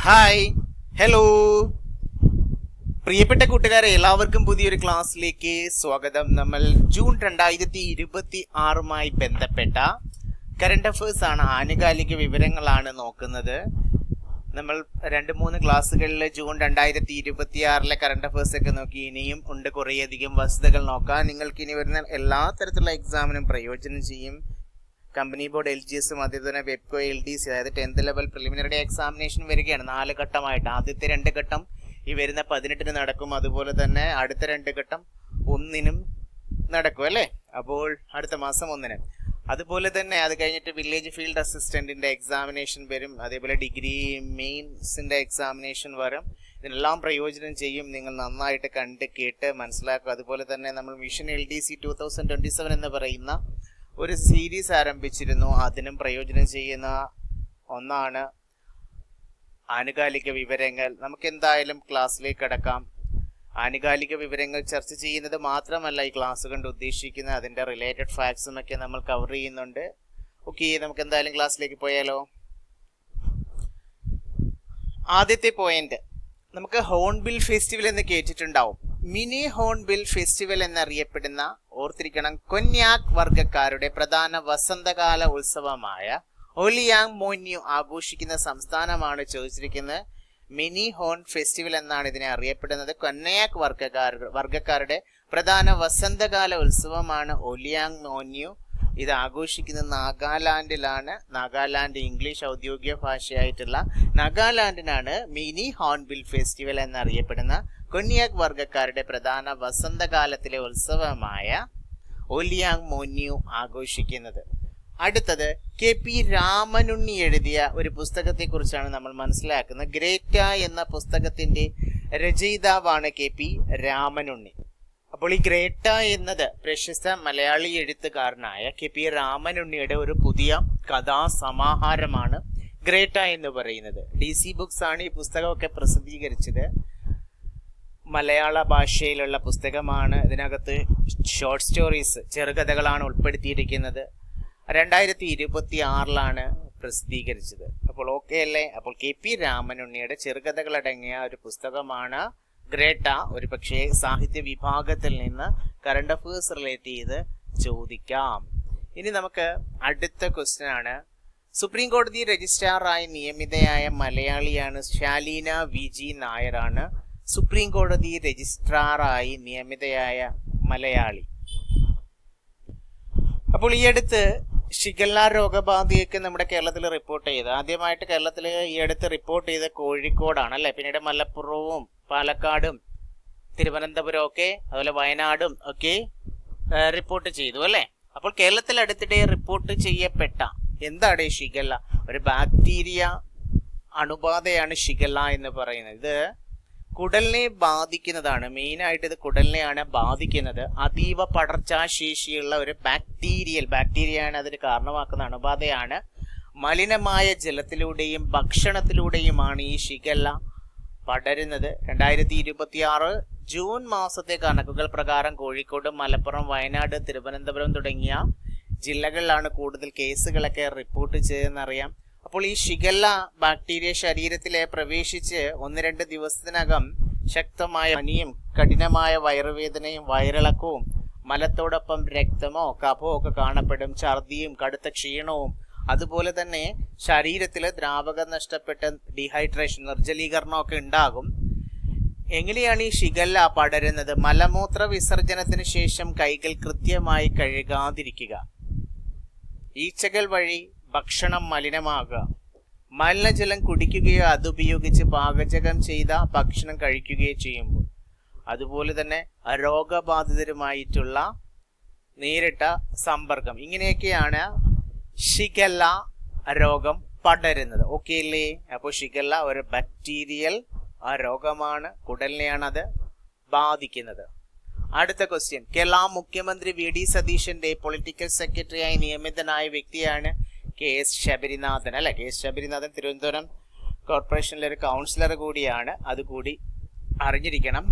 Hi, hello, പ്രിയപ്പെട്ട കൂട്ടുകാരെ, എല്ലാവർക്കും പുതിയൊരു ക്ലാസ്സിലേക്ക് സ്വാഗതം. നമ്മൾ ജൂൺ 2026 ബന്ധപ്പെട്ട കറണ്ട് അഫേഴ്സ് ആണ്, ആനുകാലിക വിവരങ്ങളാണ് നോക്കുന്നത്. നമ്മൾ 2-3 ക്ലാസ്സുകളിൽ ജൂൺ 2026 കറണ്ട് അഫേഴ്സ് ഒക്കെ നോക്കി. ഇനിയും ഉണ്ട് കുറേയധികം വസ്തുതകൾ നോക്കാൻ. നിങ്ങൾക്ക് ഇനി വരുന്ന എല്ലാ തരത്തിലുള്ള എക്സാമിനും പ്രയോജനം ചെയ്യും. കമ്പനി ബോർഡ്, LGS, അതേപോലെ തന്നെ വെബ്കോ, LDC, അതായത് 10th ലെവൽ പ്രിലിമിനറി എക്സാമിനേഷൻ വരികയാണ് 4 ഘട്ടമായിട്ട്. ആദ്യത്തെ 2 ഘട്ടം ഈ വരുന്ന 18-ന് നടക്കും. അതുപോലെ തന്നെ അടുത്ത 2 ഘട്ടം 1-നും നടക്കും അല്ലേ? അപ്പോൾ അടുത്ത മാസം 1-ന്. അതുപോലെ തന്നെ അത് കഴിഞ്ഞിട്ട് വില്ലേജ് ഫീൽഡ് അസിസ്റ്റന്റിന്റെ എക്സാമിനേഷൻ വരും. അതേപോലെ ഡിഗ്രി മെയിൻസിന്റെ എക്സാമിനേഷൻ വരും. ഇതിനെല്ലാം പ്രയോജനം ചെയ്യും. നിങ്ങൾ നന്നായിട്ട് കണ്ട് കേട്ട് മനസ്സിലാക്കുക. അതുപോലെ തന്നെ നമ്മൾ മിഷൻ LDC 2027 എന്ന് പറയുന്ന ഒരു സീരീസ് ആരംഭിച്ചിരുന്നു. അതിനും പ്രയോജനം ചെയ്യുന്ന ഒന്നാണ് ആനുകാലിക വിവരങ്ങൾ. നമുക്ക് എന്തായാലും ക്ലാസ്സിലേക്ക് കടക്കാം. ആനുകാലിക വിവരങ്ങൾ ചർച്ച ചെയ്യുന്നത് മാത്രമല്ല ഈ ക്ലാസ് കൊണ്ട് ഉദ്ദേശിക്കുന്നത്, അതിൻ്റെ റിലേറ്റഡ് ഫാക്ട്സും ഒക്കെ നമ്മൾ കവർ ചെയ്യുന്നുണ്ട്. ഓക്കെ, നമുക്ക് എന്തായാലും ക്ലാസ്സിലേക്ക് പോയാലോ. ആദ്യത്തെ പോയിന്റ്, നമുക്ക് ഹോൺബിൽ ഫെസ്റ്റിവൽ എന്ന് കേട്ടിട്ടുണ്ടാവും. മിനി ഹോൺബിൽ ഫെസ്റ്റിവൽ എന്നറിയപ്പെടുന്ന, ഓർത്തിരിക്കണം, കൊന്യാക് വർഗക്കാരുടെ പ്രധാന വസന്തകാല ഉത്സവമായ ഒലിയാങ് മോന്യു ആഘോഷിക്കുന്ന സംസ്ഥാനമാണ് ചോദിച്ചിരിക്കുന്നത്. മിനി ഹോൺ ഫെസ്റ്റിവൽ എന്നാണ് ഇതിനെ അറിയപ്പെടുന്നത്. കൊന്യാക് വർഗക്കാരുടെ പ്രധാന വസന്തകാല ഉത്സവമാണ് ഒലിയാങ് മോന്യു. ഇത് ആഘോഷിക്കുന്നത് നാഗാലാൻഡിലാണ്. നാഗാലാൻഡ് ഇംഗ്ലീഷ് ഔദ്യോഗിക ഭാഷയായിട്ടുള്ള നാഗാലാൻഡിനാണ് മിനി ഹോൺബിൽ ഫെസ്റ്റിവൽ എന്നറിയപ്പെടുന്ന കൊന്യാക് വർഗക്കാരുടെ പ്രധാന വസന്തകാലത്തിലെ ഉത്സവമായ ഒലിയാങ് മോന്യു ആഘോഷിക്കുന്നത്. അടുത്തത് KP രാമനുണ്ണി എഴുതിയ ഒരു പുസ്തകത്തെ കുറിച്ചാണ് നമ്മൾ മനസ്സിലാക്കുന്നത്. ഗ്രേറ്റ എന്ന പുസ്തകത്തിന്റെ രചയിതാവാണ് KP രാമനുണ്ണി. അപ്പോൾ ഈ ഗ്രേറ്റ എന്നത് പ്രശസ്ത മലയാളി എഴുത്തുകാരനായ KP രാമനുണ്ണിയുടെ ഒരു പുതിയ കഥാസമാഹാരമാണ് ഗ്രേറ്റ എന്ന് പറയുന്നത്. DC ബുക്സ് ആണ് ഈ പുസ്തകമൊക്കെ പ്രസിദ്ധീകരിച്ചത്. മലയാള ഭാഷയിലുള്ള പുസ്തകമാണ്. ഇതിനകത്ത് ഷോർട്ട് സ്റ്റോറീസ്, ചെറുകഥകളാണ് ഉൾപ്പെടുത്തിയിരിക്കുന്നത്. 2026 പ്രസിദ്ധീകരിച്ചത്. അപ്പോൾ ഓക്കെ അല്ലേ? അപ്പോൾ KP രാമനുണ്ണിയുടെ ചെറുകഥകളടങ്ങിയ ഒരു പുസ്തകമാണ് ഗ്രേറ്റ. ഒരു പക്ഷേ സാഹിത്യ വിഭാഗത്തിൽ നിന്ന് കറണ്ട് അഫേഴ്സ് റിലേറ്റ് ചെയ്ത് ചോദിക്കാം. ഇനി നമുക്ക് അടുത്ത ക്വസ്റ്റ്യൻ ആണ്. സുപ്രീം കോടതി രജിസ്ട്രാറായി നിയമിതയായ മലയാളിയാണ് ശാലീന VG നായരാണ്. സുപ്രീം കോടതി രജിസ്ട്രാറായി നിയമിതയായ മലയാളി. അപ്പോൾ ഈ അടുത്ത് ഷിഗല്ല രോഗബാധയൊക്കെ നമ്മുടെ കേരളത്തിൽ റിപ്പോർട്ട് ചെയ്ത്, ആദ്യമായിട്ട് കേരളത്തിൽ ഈ അടുത്ത് റിപ്പോർട്ട് ചെയ്ത കോഴിക്കോടാണ് അല്ലെ. പിന്നീട് മലപ്പുറവും പാലക്കാടും തിരുവനന്തപുരം ഒക്കെ, അതുപോലെ വയനാടും ഒക്കെ റിപ്പോർട്ട് ചെയ്തു അല്ലെ. അപ്പോൾ കേരളത്തിൽ അടുത്തിടെ റിപ്പോർട്ട് ചെയ്യപ്പെട്ട എന്താണ് ഷിഗല്ല? ഒരു ബാക്ടീരിയ അണുബാധയാണ് ഷിഗല്ല എന്ന് പറയുന്നത്. ഇത് കുടലിനെ ബാധിക്കുന്നതാണ്. മെയിനായിട്ട് ഇത് കുടലിനെയാണ് ബാധിക്കുന്നത്. അതീവ പടർച്ചാശേഷിയുള്ള ഒരു ബാക്ടീരിയയാണ് അതിന് കാരണമാക്കുന്ന അണുബാധയാണ്. മലിനമായ ജലത്തിലൂടെയും ഭക്ഷണത്തിലൂടെയുമാണ് ഈ ഷിഗല്ല പടരുന്നത്. 2026 ജൂൺ മാസത്തെ കണക്കുകൾ പ്രകാരം കോഴിക്കോട്, മലപ്പുറം, വയനാട്, തിരുവനന്തപുരം തുടങ്ങിയ ജില്ലകളിലാണ് കൂടുതൽ കേസുകളൊക്കെ റിപ്പോർട്ട് ചെയ്തെന്നറിയാം. അപ്പോൾ ഈ ഷിഗല്ല ബാക്ടീരിയ ശരീരത്തിലെ പ്രവേശിച്ച് 1-2 ദിവസത്തിനകം ശക്തമായ പനിയും കഠിനമായ വയറുവേദനയും വയറിളക്കവും മലത്തോടൊപ്പം രക്തമോ കഫമോ ഒക്കെ കാണപ്പെടും. ഛർദിയും കടുത്ത ക്ഷീണവും അതുപോലെ തന്നെ ശരീരത്തിൽ ദ്രാവകം നഷ്ടപ്പെട്ട് ഡീഹൈഡ്രേഷൻ, നിർജ്ജലീകരണം ഒക്കെ ഉണ്ടാകും. എങ്ങനെയാണ് ഈ ഷിഗല്ല പടരുന്നത്? മലമൂത്ര വിസർജനത്തിന് ശേഷം കൈകൾ കൃത്യമായി കഴുകാതിരിക്കുക, ഈച്ചകൾ വഴി ഭക്ഷണം മലിനമാകുക, മലിനജലം കുടിക്കുകയോ അതുപയോഗിച്ച് പാചകം ചെയ്ത ഭക്ഷണം കഴിക്കുകയോ ചെയ്യുമ്പോൾ, അതുപോലെ തന്നെ രോഗബാധിതരുമായിട്ടുള്ള നേരിട്ട സമ്പർക്കം, ഇങ്ങനെയൊക്കെയാണ് ഷിഗല്ല രോഗം പടരുന്നത്. ഓക്കെ അല്ലേ? അപ്പോൾ ഷിഗല്ല ഒരു ബാക്ടീരിയൽ രോഗമാണ്. കുടലിനെയാണ് അത് ബാധിക്കുന്നത്. അടുത്ത ക്വസ്റ്റ്യൻ, കേരള മുഖ്യമന്ത്രി VD സതീശന്റെ പൊളിറ്റിക്കൽ സെക്രട്ടറിയായി നിയമിതനായ വ്യക്തിയാണ് KS ശബരിനാഥൻ അല്ലെ. KS ശബരിനാഥൻ തിരുവനന്തപുരം കോർപ്പറേഷനിലെ ഒരു കൗൺസിലർ കൂടിയാണ്. അതുകൂടി അറിഞ്ഞിരിക്കണം.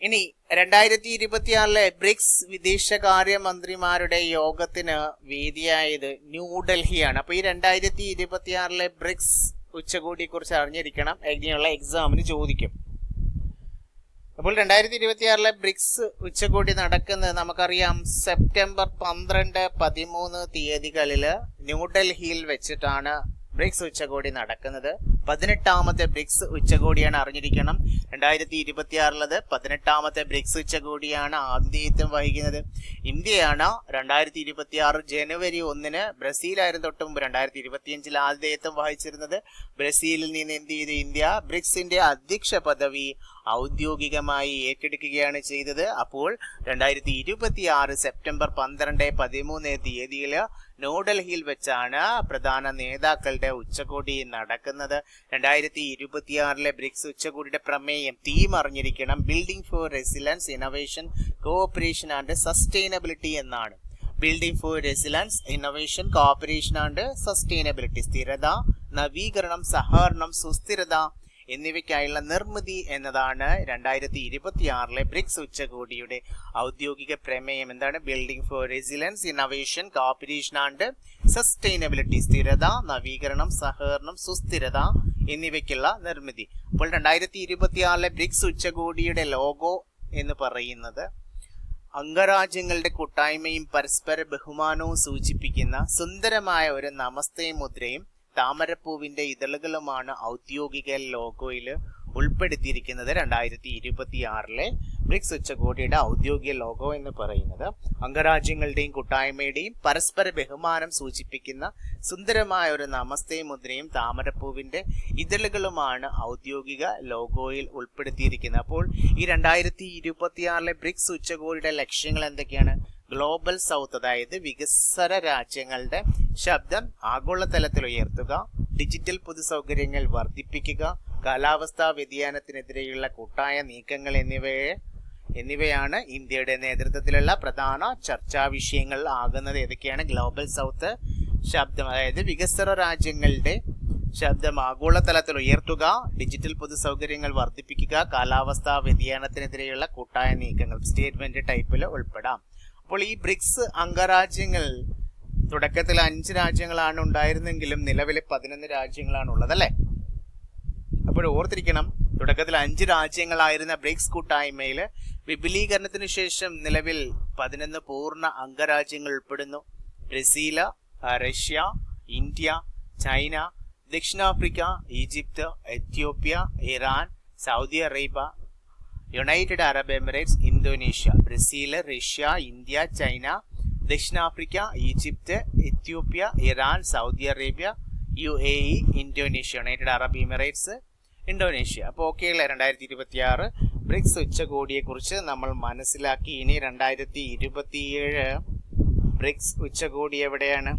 ഇനി 2026 ബ്രിക്സ് വിദേശകാര്യമന്ത്രിമാരുടെ യോഗത്തിന് വേദിയായത് ന്യൂഡൽഹിയാണ്. അപ്പോൾ ഈ 2026 ബ്രിക്സ് ഉച്ചകോടിയെ കുറിച്ച് അറിഞ്ഞിരിക്കണം. ഇങ്ങനെയുള്ള എക്സാമിന് ചോദിക്കും. അപ്പോൾ 2026 ബ്രിക്സ് ഉച്ചകോടി നടക്കുന്നത് നമുക്കറിയാം സെപ്റ്റംബർ 12, 13 തീയതികളിൽ ന്യൂഡൽഹിയിൽ വെച്ചിട്ടാണ് ബ്രിക്സ് ഉച്ചകോടി നടക്കുന്നത്. 18ാമത്തെ ബ്രിക്സ് ഉച്ചകോടിയാണ്, അറിഞ്ഞിരിക്കണം. 2026 18ാമത്തെ ബ്രിക്സ് ഉച്ചകോടിയാണ്. ആതിഥേയത്വം വഹിക്കുന്നത് ഇന്ത്യയാണ്. 2026 ജനുവരി 1 ബ്രസീലായിരുന്നു തൊട്ട് മുമ്പ്. 2025 ആതിഥേയത്വം വഹിച്ചിരുന്നത് ബ്രസീലിൽ നിന്ന് എന്ത് ചെയ്തു? ഇന്ത്യ ബ്രിക്സിന്റെ അധ്യക്ഷ പദവി ഔദ്യോഗികമായി ഏറ്റെടുക്കുകയാണ് ചെയ്തത്. അപ്പോൾ 2026 സെപ്റ്റംബർ 12, 13 തീയതിയിൽ ന്യൂഡൽഹിയിൽ വെച്ചാണ് പ്രധാന നേതാക്കളുടെ ഉച്ചകോടി നടക്കുന്നത്. 2026 ബ്രിക്സ് ഉച്ചകോടിയുടെ പ്രമേയം, തീം അറിഞ്ഞിരിക്കണം. Building for resilience, innovation, cooperation and sustainability എന്നാണ്. Building for resilience, innovation, cooperation and sustainability, സ്ഥിരത, നവീകരണം, സഹകരണം, സുസ്ഥിരത എന്നിവയ്ക്കായുള്ള നിർമ്മിതി എന്നതാണ് 2026 ബ്രിക്സ് ഉച്ചകോടിയുടെ ഔദ്യോഗിക പ്രമേയം. എന്താണ്? Building for resilience, innovation, cooperation and sustainability, സ്ഥിരത, നവീകരണം, സഹകരണം, സുസ്ഥിരത എന്നിവയ്ക്കുള്ള നിർമ്മിതി. അപ്പോൾ 2026 ബ്രിക്സ് ഉച്ചകോടിയുടെ ലോഗോ എന്ന് പറയുന്നത് അംഗരാജ്യങ്ങളുടെ കൂട്ടായ്മയും പരസ്പര ബഹുമാനവും സൂചിപ്പിക്കുന്ന സുന്ദരമായ ഒരു നമസ്തേ മുദ്രയും താമരപ്പൂവിന്റെ ഇതളുകളുമാണ് ഔദ്യോഗിക ലോഗോയിൽ ഉൾപ്പെടുത്തിയിരിക്കുന്നത്. 2026 ബ്രിക്സ് ഉച്ചകോടിയുടെ ഔദ്യോഗിക ലോഗോ എന്ന് പറയുന്നത് അംഗരാജ്യങ്ങളുടെയും കൂട്ടായ്മയുടെയും പരസ്പര ബഹുമാനം സൂചിപ്പിക്കുന്ന സുന്ദരമായ ഒരു നമസ്തേ മുദ്രയും താമരപ്പൂവിന്റെ ഇതളുകളുമാണ് ഔദ്യോഗിക ലോഗോയിൽ ഉൾപ്പെടുത്തിയിരിക്കുന്നത്. അപ്പോൾ ഈ 2026 ബ്രിക്സ് ഉച്ചകോടിയുടെ ലക്ഷ്യങ്ങൾ എന്തൊക്കെയാണ്? ഗ്ലോബൽ സൗത്ത്, അതായത് വികസ്വര രാജ്യങ്ങളുടെ ശബ്ദം ആഗോളതലത്തിൽ ഉയർത്തുക, ഡിജിറ്റൽ പൊതുസൗകര്യങ്ങൾ വർദ്ധിപ്പിക്കുക, കാലാവസ്ഥാ വ്യതിയാനത്തിനെതിരെയുള്ള കൂട്ടായ നീക്കങ്ങൾ എന്നിവയാണ് ഇന്ത്യയുടെ നേതൃത്വത്തിലുള്ള പ്രധാന ചർച്ചാ വിഷയങ്ങൾ ആകുന്നത്. ഏതൊക്കെയാണ്? ഗ്ലോബൽ സൗത്ത് ശബ്ദം, അതായത് വികസ്വര രാജ്യങ്ങളുടെ ശബ്ദം ആഗോളതലത്തിൽ ഉയർത്തുക, ഡിജിറ്റൽ പൊതുസൗകര്യങ്ങൾ വർദ്ധിപ്പിക്കുക, കാലാവസ്ഥാ വ്യതിയാനത്തിനെതിരെയുള്ള കൂട്ടായ നീക്കങ്ങൾ. സ്റ്റേറ്റ്മെന്റ് ടൈപ്പിൽ ഉൾപ്പെടാം. അപ്പോൾ ഈ ബ്രിക്സ് അംഗരാജ്യങ്ങൾ തുടക്കത്തിൽ 5 രാജ്യങ്ങളാണ് ഉണ്ടായിരുന്നെങ്കിലും നിലവിൽ 11 രാജ്യങ്ങളാണ് ഉള്ളത്, അല്ലേ? അപ്പോൾ ഓർത്തിരിക്കണം, തുടക്കത്തിൽ 5 രാജ്യങ്ങളായിരുന്ന ബ്രിക്സ് കൂട്ടായ്മയിൽ വിപുലീകരണത്തിന് ശേഷം നിലവിൽ 11 പൂർണ്ണ അംഗരാജ്യങ്ങൾ ഉൾപ്പെടുന്നു. ബ്രസീൽ, റഷ്യ, ഇന്ത്യ, ചൈന, ദക്ഷിണാഫ്രിക്ക, Egypt, Ethiopia, Iran, Saudi Arabia, United Arab Emirates, Indonesia. Brazil, Russia, India, China, ദക്ഷിണാഫ്രിക്ക, Egypt, Ethiopia, Iran, Saudi Arabia, UAE, Indonesia, United Arab Emirates, Indonesia. അപ്പോൾ ഓക്കെയല്ലേ? 2026 ബ്രിക്സ് ഉച്ചകോടിയെ കുറിച്ച് നമ്മൾ മനസ്സിലാക്കി. ഇനി 2027 ബ്രിക്സ് ഉച്ചകോടി എവിടെയാണ്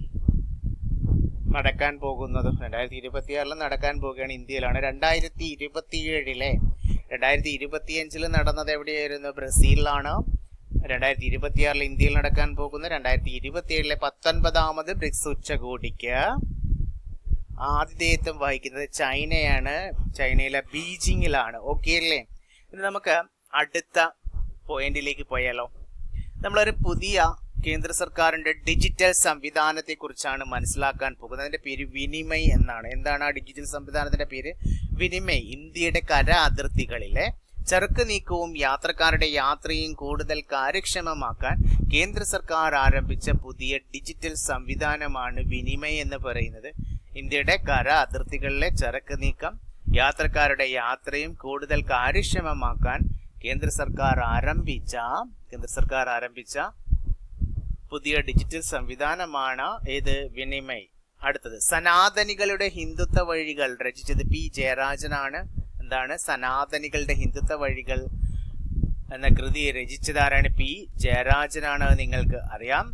നടക്കാൻ പോകുന്നത്? 2026 നടക്കാൻ പോവുകയാണ്, ഇന്ത്യയിലാണ്. 2027 2025 നടന്നത് എവിടെയായിരുന്നു? ബ്രസീലിലാണ്. 2026 ഇന്ത്യയിൽ നടക്കാൻ പോകുന്ന 2027 19ാമത് ബ്രിക്സ് ഉച്ചകോടിക്ക് ആതിഥേയത്വം വഹിക്കുന്നത് ചൈനയാണ്. ചൈനയിലെ ബീജിങ്ങിലാണ്. ഓക്കെ അല്ലേ? ഇനി നമുക്ക് അടുത്ത പോയിന്റിലേക്ക് പോയാലോ? നമ്മളൊരു പുതിയ കേന്ദ്ര സർക്കാരിന്റെ ഡിജിറ്റൽ സംവിധാനത്തെ കുറിച്ചാണ് മനസ്സിലാക്കാൻ പോകുന്നത്. അതിന്റെ പേര് വിനിമയ് എന്നാണ്. എന്താണ് ആ ഡിജിറ്റൽ സംവിധാനത്തിന്റെ പേര്? വിനിമയ്. ഇന്ത്യയുടെ കര അതിർത്തികളിലെ ചരക്ക് നീക്കവും യാത്രക്കാരുടെ യാത്രയും കൂടുതൽ കാര്യക്ഷമമാക്കാൻ കേന്ദ്ര സർക്കാർ ആരംഭിച്ച പുതിയ ഡിജിറ്റൽ സംവിധാനമാണ് വിനിമയ് എന്ന് പറയുന്നത്. ഇന്ത്യയുടെ കര അതിർത്തികളിലെ ചരക്ക് നീക്കം, യാത്രക്കാരുടെ യാത്രയും കൂടുതൽ കാര്യക്ഷമമാക്കാൻ കേന്ദ്ര സർക്കാർ ആരംഭിച്ച പുതിയ ഡിജിറ്റൽ സംവിധാനമാണ് ഇത് വിനിമയ്. അടുത്തത് സനാതനികളുടെ ഹിന്ദുത്വ വഴികൾ രചിച്ചത് P. ജയരാജനാണ്. എന്താണ്? സനാതനികളുടെ ഹിന്ദുത്വ വഴികൾ എന്ന കൃതി രചിച്ചതാരാണ്? P. ജയരാജനാണ്. നിങ്ങൾക്ക് അറിയാം.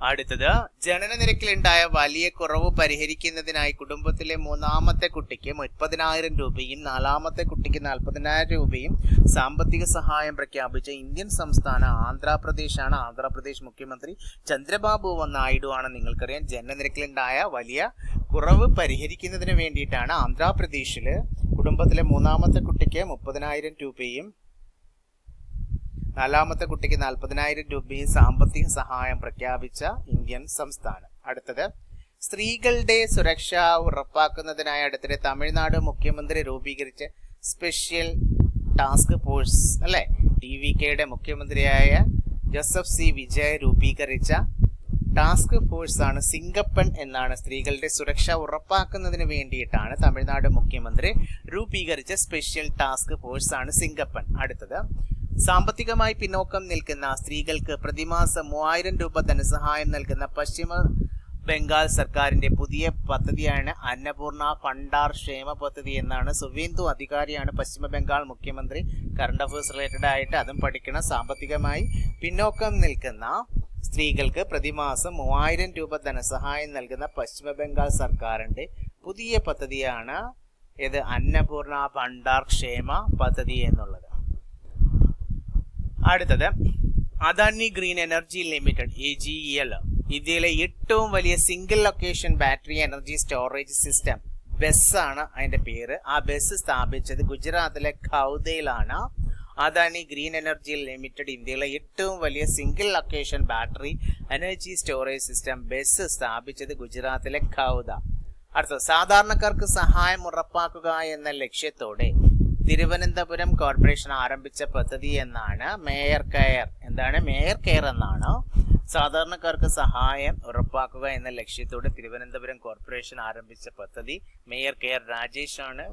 അടുത്തത് ജനന നിരക്കിലുണ്ടായ വലിയ കുറവ് പരിഹരിക്കുന്നതിനായി കുടുംബത്തിലെ 3ാമത്തെ കുട്ടിക്ക് 30,000 രൂപയും 4ാമത്തെ കുട്ടിക്ക് 40,000 രൂപയും സാമ്പത്തിക സഹായം പ്രഖ്യാപിച്ച ഇന്ത്യൻ സംസ്ഥാനം ആന്ധ്രാപ്രദേശാണ്. ആന്ധ്രാപ്രദേശ് മുഖ്യമന്ത്രി ചന്ദ്രബാബു നായിഡു ആണ്. നിങ്ങൾക്കറിയാം, ജനന നിരക്കിലുണ്ടായ വലിയ കുറവ് പരിഹരിക്കുന്നതിന് വേണ്ടിയിട്ടാണ് ആന്ധ്രാപ്രദേശിൽ കുടുംബത്തിലെ 3ാമത്തെ കുട്ടിക്ക് 30,000 രൂപയും 4ാമത്തെ കുട്ടിക്ക് 40,000 രൂപയും സാമ്പത്തിക സഹായം പ്രഖ്യാപിച്ച ഇന്ത്യൻ സംസ്ഥാനം. അടുത്തത് സ്ത്രീകളുടെ സുരക്ഷ ഉറപ്പാക്കുന്നതിനായി അടുത്തിടെ തമിഴ്നാട് മുഖ്യമന്ത്രി രൂപീകരിച്ച സ്പെഷ്യൽ ടാസ്ക് ഫോഴ്സ് അല്ലെ, TVKയുടെ മുഖ്യമന്ത്രിയായ ജോസഫ് സി വിജയ് രൂപീകരിച്ച ടാസ്ക് ഫോഴ്സ് ആണ് സിംഗപ്പൻ എന്നാണ്. സ്ത്രീകളുടെ സുരക്ഷ ഉറപ്പാക്കുന്നതിന് വേണ്ടിയിട്ടാണ് തമിഴ്നാട് മുഖ്യമന്ത്രി രൂപീകരിച്ച സ്പെഷ്യൽ ടാസ്ക് ഫോഴ്സ് ആണ് സിംഗപ്പൻ. അടുത്തത്, സാമ്പത്തികമായി പിന്നോക്കം നിൽക്കുന്ന സ്ത്രീകൾക്ക് പ്രതിമാസം 3000 രൂപ ധനസഹായം നൽകുന്ന പശ്ചിമ ബംഗാൾ സർക്കാരിന്റെ പുതിയ പദ്ധതിയാണ് അന്നപൂർണ ഭണ്ഡാർ ക്ഷേമ പദ്ധതി എന്നാണ്. സുവേന്ദു അധികാരിയാണ് പശ്ചിമ ബംഗാൾ മുഖ്യമന്ത്രി. കറണ്ട് അഫയേഴ്സ് റിലേറ്റഡ് ആയിട്ട് അതും പഠിക്കണം. സാമ്പത്തികമായി പിന്നോക്കം നിൽക്കുന്ന സ്ത്രീകൾക്ക് പ്രതിമാസം 3000 രൂപ ധനസഹായം നൽകുന്ന പശ്ചിമ ബംഗാൾ സർക്കാരിന്റെ പുതിയ പദ്ധതിയാണ് ഇത് അന്നപൂർണ ഭണ്ഡാർ ക്ഷേമ പദ്ധതി എന്നുള്ളത്. അടുത്തത്, Adani green energy limited AGEL ഇന്ത്യയിലെ ഏറ്റവും വലിയ single location battery energy storage system BESS ആണ് അതിന്റെ പേര്. ആ ബെസ് സ്ഥാപിച്ചത് ഗുജറാത്തിലെ ഖൗദയിലാണ്. അദാനി ഗ്രീൻ എനർജി ലിമിറ്റഡ് ഇന്ത്യയിലെ ഏറ്റവും വലിയ single location battery energy storage system BESS സ്ഥാപിച്ചത് ഗുജറാത്തിലെ ഖൗദ. അടുത്തത്, സാധാരണക്കാർക്ക് സഹായം ഉറപ്പാക്കുക എന്ന ലക്ഷ്യത്തോടെ തിരുവനന്തപുരം കോർപ്പറേഷൻ ആരംഭിച്ച പദ്ധതി എന്നാണ് മേയർ കെയർ. എന്താണ് മേയർ കെയർ എന്നാണ്. സാധാരണക്കാർക്ക് സഹായം ഉറപ്പാക്കുക എന്ന ലക്ഷ്യത്തോടെ തിരുവനന്തപുരം കോർപ്പറേഷൻ ആരംഭിച്ച പദ്ധതി മേയർ കെയർ. രാജേഷ് ആണ്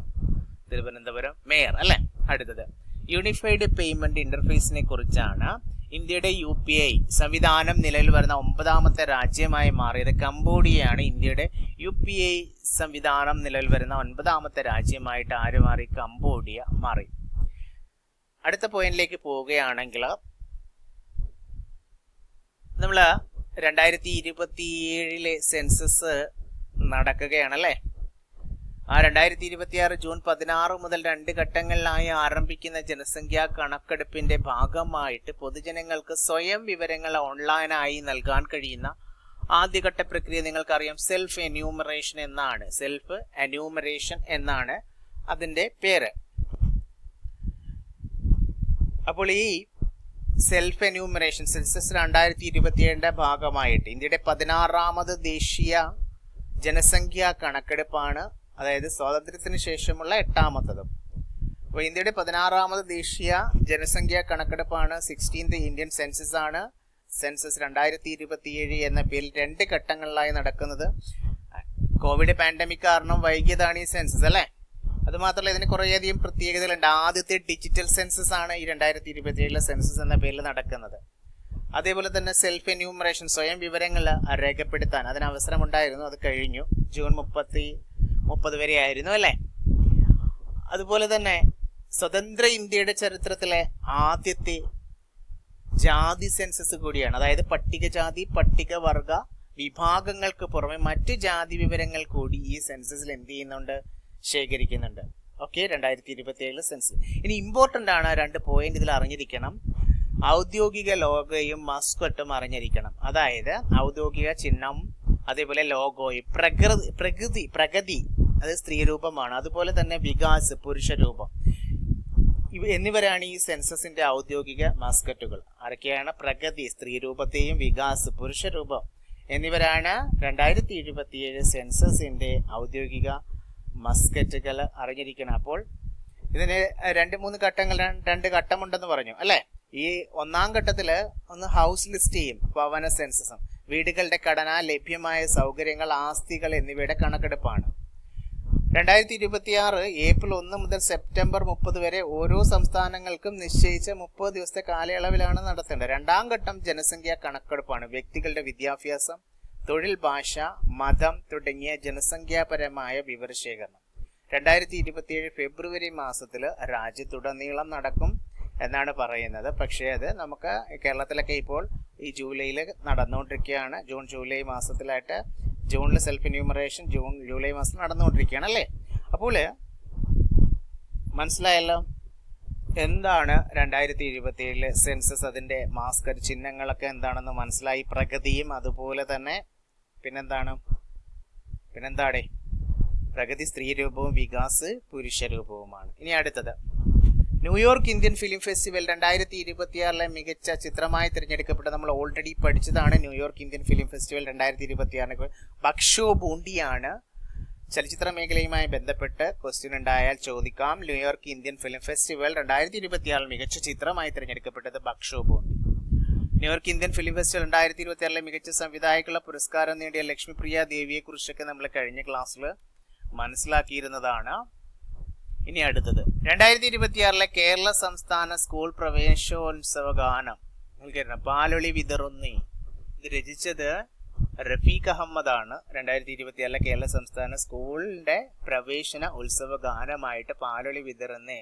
തിരുവനന്തപുരം മേയർ അല്ലെ. അടുത്തത്, യൂണിഫൈഡ് പേയ്മെന്റ് ഇന്റർഫേസിനെ കുറിച്ചാണ്. ഇന്ത്യയുടെ UPI സംവിധാനം നിലവിൽ വരുന്ന 9ാമത്തെ രാജ്യമായി മാറിയത് കംബോഡിയയാണ്. ഇന്ത്യയുടെ UPI സംവിധാനം നിലവിൽ വരുന്ന 9ാമത്തെ രാജ്യമായിട്ട് ആര് മാറി? കംബോഡിയ മാറി. അടുത്ത പോയിന്റിലേക്ക് പോവുകയാണെങ്കിൽ നമ്മൾ 2027 സെൻസസ് നടക്കുകയാണല്ലേ. ആ 2026 ജൂൺ 16 മുതൽ 2 ഘട്ടങ്ങളിലായി ആരംഭിക്കുന്ന ജനസംഖ്യാ കണക്കെടുപ്പിന്റെ ഭാഗമായിട്ട് പൊതുജനങ്ങൾക്ക് സ്വയം വിവരങ്ങൾ ഓൺലൈനായി നൽകാൻ കഴിയുന്ന ആദ്യഘട്ട പ്രക്രിയ നിങ്ങൾക്കറിയാം, സെൽഫ് എന്യൂമറേഷൻ എന്നാണ്. സെൽഫ് എന്യൂമറേഷൻ എന്നാണ് അതിന്റെ പേര്. അപ്പോൾ ഈ സെൽഫ് എന്യൂമറേഷൻ സെൻസസ് 2027 ഭാഗമായിട്ട് ഇന്ത്യയുടെ 16ാമത് ദേശീയ ജനസംഖ്യാ കണക്കെടുപ്പാണ്. അതായത് സ്വാതന്ത്ര്യത്തിന് ശേഷമുള്ള 8ാമത്തതും. അപ്പോൾ ഇന്ത്യയുടെ 16ാമത് ദേശീയ ജനസംഖ്യാ കണക്കെടുപ്പാണ്. 16th ഇന്ത്യൻ സെൻസസ് ആണ്. സെൻസസ് 2027 എന്ന പേരിൽ 2 ഘട്ടങ്ങളിലായി നടക്കുന്നത്. കോവിഡ് പാൻഡമിക് കാരണം വൈകിയതാണ് ഈ സെൻസസ് അല്ലേ. അതുമാത്രമല്ല ഇതിന് കുറേയധികം പ്രത്യേകതകളുണ്ട്. ആദ്യത്തെ ഡിജിറ്റൽ സെൻസസ് ആണ് ഈ 2027 സെൻസസ് എന്ന പേരിൽ നടക്കുന്നത്. അതേപോലെ തന്നെ സെൽഫ് എന്യൂമറേഷൻ സ്വയം വിവരങ്ങൾ രേഖപ്പെടുത്താൻ അതിന് അവസരമുണ്ടായിരുന്നു. അത് കഴിഞ്ഞു. ജൂൺ 30 വരെ ആയിരുന്നു അല്ലേ. അതുപോലെ തന്നെ സ്വതന്ത്ര ഇന്ത്യയുടെ ചരിത്രത്തിലെ ആദ്യത്തെ ജാതി സെൻസസ് കൂടിയാണ്. അതായത് പട്ടികജാതി പട്ടികവർഗ വിഭാഗങ്ങൾക്ക് പുറമെ മറ്റു ജാതി വിവരങ്ങൾ കൂടി ഈ സെൻസസിൽ എന്ത് ചെയ്യുന്നുണ്ട്? ശേഖരിക്കുന്നുണ്ട്. Okay, 2027 census. ഇനി ഇമ്പോർട്ടന്റ് ആണ് 2 പോയിന്റ് ഇതിൽ അറിഞ്ഞിരിക്കണം. ഔദ്യോഗിക ലോഗോയും മസ്കറ്റും അറിഞ്ഞിരിക്കണം. അതായത് ഔദ്യോഗിക ചിഹ്നം, അതേപോലെ ലോഗോയും പ്രഗതി അത് സ്ത്രീരൂപമാണ്. അതുപോലെ തന്നെ വികാസ് പുരുഷരൂപം എന്നിവരാണ് ഈ സെൻസസിന്റെ ഔദ്യോഗിക മസ്കറ്റുകൾ. ആരൊക്കെയാണ്? പ്രഗതി സ്ത്രീരൂപത്തെയും വികാസ് പുരുഷരൂപം എന്നിവരാണ് 2027 സെൻസസിന്റെ ഔദ്യോഗിക മസ്കറ്റുകൾ അറിഞ്ഞിരിക്കണം. അപ്പോൾ ഇതിന് 2 ഘട്ടമുണ്ടെന്ന് പറഞ്ഞു അല്ലെ. ഈ 1ാം ഘട്ടത്തില് ഒന്ന് ഹൗസ് ലിസ്റ്റ് ചെയ്യും, ഭവന സെൻസസും. വീടുകളുടെ ഘടന, ലഭ്യമായ സൗകര്യങ്ങൾ, ആസ്തികൾ എന്നിവയുടെ കണക്കെടുപ്പാണ്. 2026 ഏപ്രിൽ 1 മുതൽ സെപ്റ്റംബർ 30 വരെ ഓരോ സംസ്ഥാനങ്ങൾക്കും നിശ്ചയിച്ച 30 ദിവസത്തെ കാലയളവിലാണ് നടത്തേണ്ടത്. 2ാം ഘട്ടം ജനസംഖ്യാ കണക്കെടുപ്പാണ്. വ്യക്തികളുടെ വിദ്യാഭ്യാസം, തൊഴിൽ, ഭാഷ, മതം തുടങ്ങിയ ജനസംഖ്യാപരമായ വിവരശേഖരണം 2027 ഫെബ്രുവരി മാസത്തിൽ രാജ്യത്തുടനീളം നടക്കും എന്നാണ് പറയുന്നത്. പക്ഷേ അത് നമുക്ക് കേരളത്തിലൊക്കെ ഇപ്പോൾ ഈ ജൂലൈയിൽ നടന്നുകൊണ്ടിരിക്കുകയാണ്. ജൂൺ ജൂലൈ മാസത്തിലായിട്ട് ജൂണിൽ സെൽഫ് എന്യൂമറേഷൻ ജൂലൈ മാസത്തിൽ നടന്നുകൊണ്ടിരിക്കുകയാണ് അല്ലേ. അപ്പോൾ മനസ്സിലായല്ലോ എന്താണ് 2027 സെൻസസ്, അതിൻ്റെ മാസ്കർ ചിഹ്നങ്ങളൊക്കെ എന്താണെന്ന് മനസ്സിലായി. പ്രഗതിയും അതുപോലെ തന്നെ പിന്നെന്താടേ പ്രഗതി സ്ത്രീരൂപവും വികാസ് പുരുഷരൂപവുമാണ്. ഇനി അടുത്തത് ന്യൂയോർക്ക് ഇന്ത്യൻ ഫിലിം ഫെസ്റ്റിവൽ 2026 മികച്ച ചിത്രമായി തിരഞ്ഞെടുക്കപ്പെട്ട നമ്മൾ ഓൾറെഡി പഠിച്ചതാണ്. New York Indian film festival 2026 ബക്ഷോ ബൂണ്ടിയാണ്. ചലച്ചിത്ര മേഖലയുമായി ബന്ധപ്പെട്ട് ക്വസ്റ്റ്യൻ ഉണ്ടായാൽ ചോദിക്കാം. ന്യൂയോർക്ക് ഇന്ത്യൻ ഫിലിം ഫെസ്റ്റിവൽ 2026 മികച്ച ചിത്രമായി തിരഞ്ഞെടുക്കപ്പെട്ടത് ബക്ഷോ boondi. New York Indian film festival 2026 മികച്ച സംവിധായകനുള്ള പുരസ്കാരം നേടിയ ലക്ഷ്മിപ്രിയ ദേവിയെ കുറിച്ചൊക്കെ നമ്മൾ കഴിഞ്ഞ ക്ലാസ്സിൽ മനസ്സിലാക്കിയിരുന്നതാണ്. ഇനി അടുത്തത് 2026 കേരള സംസ്ഥാന സ്കൂൾ പ്രവേശനോത്സവ ഗാനം പാലൊളി വിതറുന്നി. ഇത് രചിച്ചത് റഫീഖ് അഹമ്മദ് ആണ്. 2026 കേരള സംസ്ഥാന സ്കൂളിന്റെ പ്രവേശന ഉത്സവ ഗാനമായിട്ട് പാലൊളി വിതറുന്നേ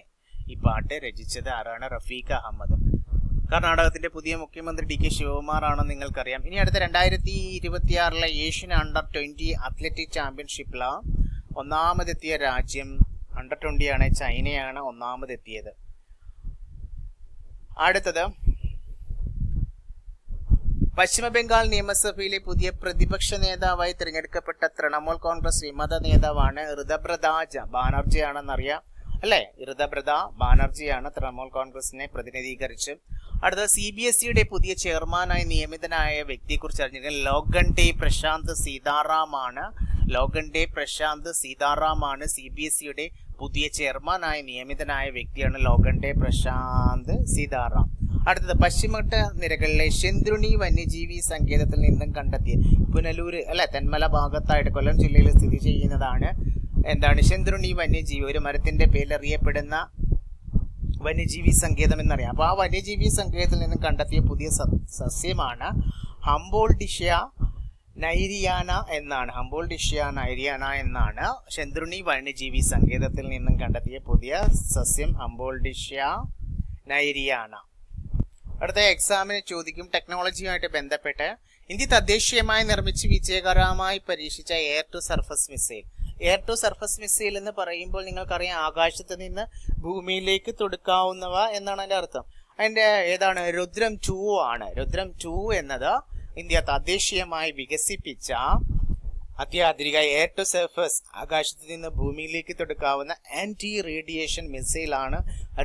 ഈ പാട്ട് രചിച്ചത് ആരാണ്? റഫീഖ് അഹമ്മദ്. കർണാടകത്തിന്റെ പുതിയ മുഖ്യമന്ത്രി DK ശിവകുമാർ ആണെന്ന് നിങ്ങൾക്കറിയാം. ഇനി അടുത്ത 2026 ഏഷ്യൻ അണ്ടർ-20 അത്ലറ്റിക് ചാമ്പ്യൻഷിപ്പിൽ ഒന്നാമതെത്തിയ രാജ്യം അണ്ടർ-20 ആണ്, ചൈനയാണ് ഒന്നാമതെത്തിയത്. അടുത്തത് പശ്ചിമ ബംഗാൾ നിയമസഭയിലെ പുതിയ പ്രതിപക്ഷ നേതാവായി തിരഞ്ഞെടുക്കപ്പെട്ട തൃണമൂൽ കോൺഗ്രസ് വിമത നേതാവാണ് ഋതബ്രത ബാനർജി ആണെന്നറിയാം അല്ലെ? ഋതബ്രത ബാനർജിയാണ് തൃണമൂൽ കോൺഗ്രസിനെ പ്രതിനിധീകരിച്ച്. അടുത്ത CBSEയുടെ പുതിയ ചെയർമാനായി നിയമിതനായ വ്യക്തിയെക്കുറിച്ച് അറിഞ്ഞിരിക്കുന്നത് ലോഗണ്ടെ പ്രശാന്ത് സീതാറാമാണ്. ലോഗണ്ടെ പ്രശാന്ത് സീതാറാമാണ് CBSEയുടെ പുതിയ ചെയർമാനായി നിയമിതനായ വ്യക്തിയാണ് ലോഗണ്ടെ പ്രശാന്ത് സീതാറാം. അടുത്തത് പശ്ചിമഘട്ട നിരകളിലെ ശെന്തുണി വന്യജീവി സങ്കേതത്തിൽ നിന്നും കണ്ടെത്തിയ പുനലൂർ അല്ലെ തെന്മല ഭാഗത്തായിട്ട് കൊല്ലം ജില്ലയിൽ സ്ഥിതി ചെയ്യുന്നതാണ് എന്താണ് ശെന്തുണി വന്യജീവി, ഒരു മരത്തിന്റെ പേരിലറിയപ്പെടുന്ന വന്യജീവി സങ്കേതം എന്നറിയാം. അപ്പോൾ ആ വന്യജീവി സങ്കേതത്തിൽ നിന്നും കണ്ടെത്തിയ പുതിയ സസ്യമാണ് ഹംബോൾഡിഷ്യ നൈരിയാന എന്നാണ്. ഹംബോൾഡിഷ്യ നൈരിയാന എന്നാണ് ശെന്തുണി വന്യജീവി സങ്കേതത്തിൽ നിന്നും കണ്ടെത്തിയ പുതിയ സസ്യം ഹംബോൾഡിഷ്യ നൈരിയാന. അടുത്ത എക്സാമിന് ചോദിക്കും ടെക്നോളജിയുമായിട്ട് ബന്ധപ്പെട്ട് ഇന്ത്യ തദ്ദേശീയമായി നിർമ്മിച്ച് വിജയകരമായി പരീക്ഷിച്ച air to surface missile. Air to surface missile എന്ന് പറയുമ്പോൾ നിങ്ങൾക്കറിയാം ആകാശത്ത് നിന്ന് ഭൂമിയിലേക്ക് തൊടുക്കാവുന്നവ എന്നാണ് അതിന്റെ അർത്ഥം. അതിന്റെ ഏതാണ്? രുദ്രം 2 ആണ്. രുദ്രം 2 എന്നത് ഇന്ത്യ തദ്ദേശീയമായി വികസിപ്പിച്ച അത്യാധുനിക എയർ ടു സർഫസ് ആകാശത്ത് നിന്ന് ഭൂമിയിലേക്ക് തൊടുക്കാവുന്ന ആന്റി റേഡിയേഷൻ മിസൈലാണ്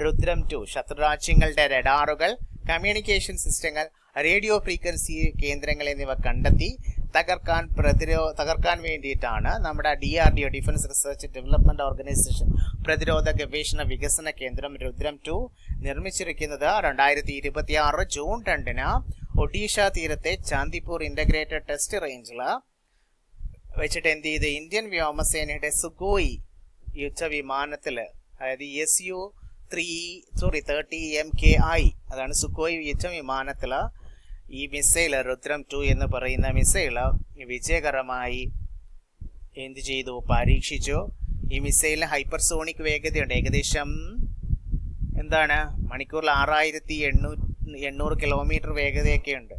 രുദ്രം 2. ശത്രുരാജ്യങ്ങളുടെ റഡാറുകൾ, കമ്മ്യൂണിക്കേഷൻ സിസ്റ്റങ്ങൾ, റേഡിയോ ഫ്രീക്വൻസി കേന്ദ്രങ്ങൾ എന്നിവ കണ്ടെത്തി തകർക്കാൻ വേണ്ടിയിട്ടാണ് നമ്മുടെ DRDO defence research development organisation പ്രതിരോധ ഗവേഷണ വികസന കേന്ദ്രം രുദ്രം 2 നിർമ്മിച്ചിരിക്കുന്നത്. 2026 ജൂൺ 2 ഒഡീഷ തീരത്തെ ചാന്ദിപൂർ ഇന്റഗ്രേറ്റഡ് ടെസ്റ്റ് റേഞ്ചിൽ വെച്ചിട്ട് എന്ത് ചെയ്ത് ഇന്ത്യൻ വ്യോമസേനയുടെ സുഖോയ് യുദ്ധവിമാനത്തിൽ അതായത് SU-30 MKI അതാണ് സുഖോയ് യുദ്ധവിമാനത്തിൽ ഈ മിസൈൽ രുദ്രം 2 എന്ന് പറയുന്ന മിസൈൽ വിജയകരമായി എന്ത് ചെയ്തു? പരീക്ഷിച്ചു. ഈ മിസൈലിന് ഹൈപ്പർസോണിക് വേഗതയുണ്ട്. ഏകദേശം എന്താണ് മണിക്കൂറിൽ 6800 കിലോമീറ്റർ വേഗതയൊക്കെ ഉണ്ട്.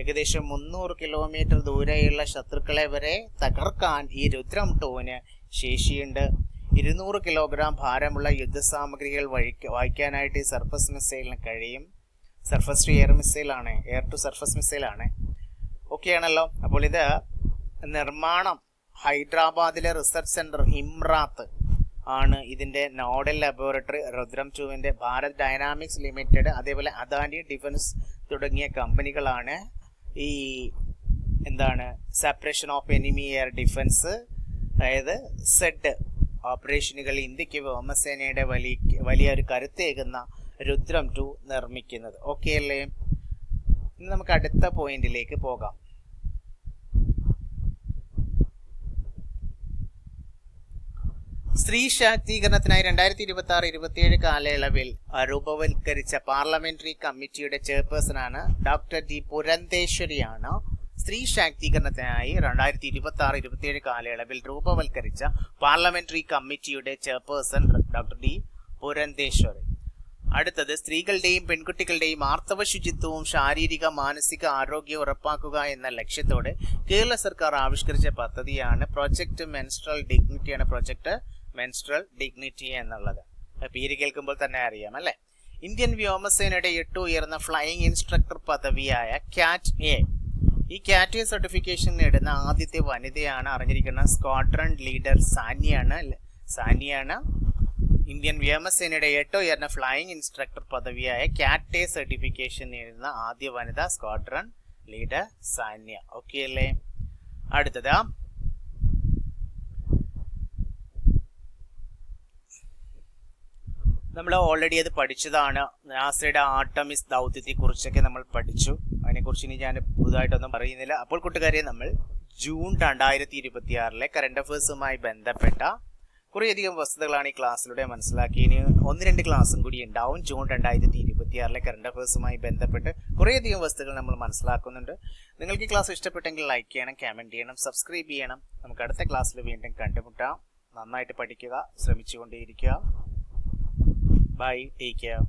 ഏകദേശം 300 കിലോമീറ്റർ ദൂരെയുള്ള ശത്രുക്കളെ വരെ തകർക്കാൻ ഈ രുദ്രം 2ന് ശേഷിയുണ്ട്. 200 കിലോഗ്രാം ഭാരമുള്ള യുദ്ധസാമഗ്രികൾ വഹിക്കാനായിട്ട് ഈ സർഫസ് മിസൈലിന് കഴിയും. സർഫസ് ടു എയർ മിസൈലാണ്, എയർ ടു സർഫസ് മിസൈലാണ്. ഓക്കെ ആണല്ലോ. അപ്പോൾ ഇത് നിർമ്മാണം ഹൈദരാബാദിലെ റിസർച്ച് സെന്റർ ഇമ്രാത്ത് ആണ് ഇതിന്റെ നോഡൽ ലബോറട്ടറി. രുദ്രം 2വിന്റെ ഭാരത് ഡൈനാമിക്സ് ലിമിറ്റഡ് അതേപോലെ അദാനി ഡിഫൻസ് തുടങ്ങിയ കമ്പനികളാണ് ഈ separation of enemy air defence അതായത് സെഡ് ഓപ്പറേഷനുകൾ ഇന്ത്യക്ക് വ്യോമസേനയുടെ വലിയൊരു കരുത്തേകുന്ന രുദ്രം 2 നിർമ്മിക്കുന്നത്. ഓക്കെ അല്ലേ? ഇനി നമുക്ക് അടുത്ത പോയിന്റിലേക്ക് പോകാം. സ്ത്രീ ശാക്തീകരണത്തിനായി 2026-27 കാലയളവിൽ രൂപവൽക്കരിച്ച പാർലമെന്ററി കമ്മിറ്റിയുടെ ചെയർപേഴ്സണാണ് ഡോക്ടർ D പുരന്തേശ്വരിയാണ്. സ്ത്രീ ശാക്തീകരണത്തിനായി 2026-27 കാലയളവിൽ രൂപവൽക്കരിച്ച പാർലമെന്ററി കമ്മിറ്റിയുടെ ചെയർപേഴ്സൺ ഡോക്ടർ D പുരന്തേശ്വരി. അടുത്തത് സ്ത്രീകളുടെയും പെൺകുട്ടികളുടെയും ആർത്തവ ശുചിത്വവും ശാരീരിക മാനസിക ആരോഗ്യവും ഉറപ്പാക്കുക എന്ന ലക്ഷ്യത്തോടെ കേരള സർക്കാർ ആവിഷ്കരിച്ച പദ്ധതിയാണ് പ്രൊജക്ട് മെൻസ്ട്രൽ ഡിഗ്നിറ്റിയാണ്. പ്രൊജക്ട് മെൻസ്ട്രൽ ഡിഗ്നിറ്റി എന്നുള്ളത് പേര് കേൾക്കുമ്പോൾ തന്നെ അറിയാം അല്ലെ? ഇന്ത്യൻ വ്യോമസേനയുടെ 8 ഉയർന്ന ഫ്ലൈയിങ് ഇൻസ്ട്രക്ടർ പദവിയായ CAT A. ഈ CAT A സർട്ടിഫിക്കേഷൻ നേടുന്ന ആദ്യത്തെ വനിതയാണ് അറിഞ്ഞിരിക്കുന്ന സ്ക്വാഡ്രൺ ലീഡർ സാനിയാണ് ഇന്ത്യൻ വ്യോമസേനയുടെ ഏറ്റവും ഉയർന്ന ഫ്ലൈയിങ് ഇൻസ്ട്രക്ടർ പദവിയായ കാറ്റെ സർട്ടിഫിക്കേഷൻ നേടുന്ന ആദ്യ വനിതാ സ്ക്വാഡ്രൺ ലീഡർ സാന്യ. ഓക്കെ അല്ലേ? അടുത്തത് നമ്മൾ ഓൾറെഡി അത് പഠിച്ചതാണ്. നാസയുടെ ആർട്ടമിസ് ദൗത്യത്തെ കുറിച്ചൊക്കെ നമ്മൾ പഠിച്ചു. അതിനെക്കുറിച്ച് ഇനി ഞാൻ പുതുതായിട്ടൊന്നും പറയുന്നില്ല. അപ്പോൾ കൂട്ടുകാരെ, നമ്മൾ ജൂൺ 2026 കറണ്ട് അഫയേഴ്സുമായി ബന്ധപ്പെട്ട കുറേയധികം വസ്തുതകളാണ് ഈ ക്ലാസ്സിലൂടെ മനസ്സിലാക്കി. ഇനി 1-2 ക്ലാസ്സും കൂടി ഉണ്ടാവും. ജൂൺ 2026 കറണ്ട് അഫയേഴ്സുമായി ബന്ധപ്പെട്ട് കുറേയധികം വസ്തുതകൾ നമ്മൾ മനസ്സിലാക്കുന്നുണ്ട്. നിങ്ങൾക്ക് ഈ ക്ലാസ് ഇഷ്ടപ്പെട്ടെങ്കിൽ ലൈക്ക് ചെയ്യണം, കമൻറ്റ് ചെയ്യണം, സബ്സ്ക്രൈബ് ചെയ്യണം. നമുക്ക് അടുത്ത ക്ലാസ്സിൽ വീണ്ടും കണ്ടുമുട്ടാം. നന്നായിട്ട് പഠിക്കുക, ശ്രമിച്ചുകൊണ്ടേയിരിക്കുക. Bye, take care.